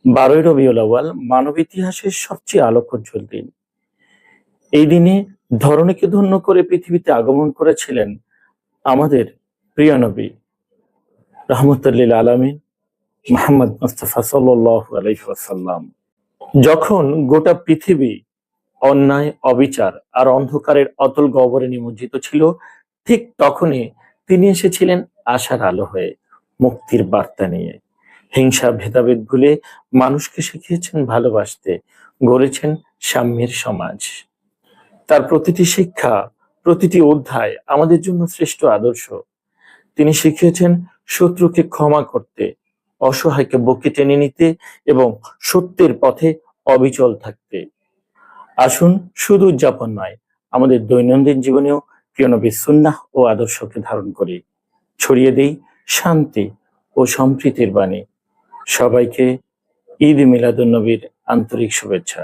12ই রবিউল আউয়াল মানব ইতিহাসের সবচেয়ে আলোকোজ্জ্বল দিন। এই দিনে ধরণীকে ধন্য করে পৃথিবীতে আগমন করেছিলেন আমাদের প্রিয় নবী রাহমাতুল লিল আলামিন মুহাম্মদ মুস্তাফা সাল্লাল্লাহু আলাইহি ওয়াসাল্লাম। যখন গোটা পৃথিবী অন্যায়, অবিচার আর অন্ধকারের অতল গহ্বরে নিমজ্জিত ছিল, ঠিক তখনই তিনি এসেছিলেন আশার আলো হয়ে, মুক্তির বার্তা নিয়ে। হিংসা, ভেদাভেদ ভুলে মানুষকে শিখিয়েছেন ভালোবাসতে, গড়েছেন সাম্যের সমাজ। তার প্রতিটি শিক্ষা, প্রতিটি অধ্যায় আমাদের জন্য শ্রেষ্ঠ আদর্শ। তিনি শিখিয়েছেন শত্রুকে ক্ষমা করতে, অসহায়কে বুকে টেনে নিতে এবং সত্যের পথে অবিচল থাকতে। আসুন শুধু উদযাপন নয়, আমাদের দৈনন্দিন জীবনেও প্রিয় নবীর সুন্নাহ ও আদর্শকে ধারণ করি, ছড়িয়ে দেই শান্তি ও সম্প্রীতির বাণী। সবাইকে ঈদ মিলাদুন নবীর আন্তরিক শুভেচ্ছা।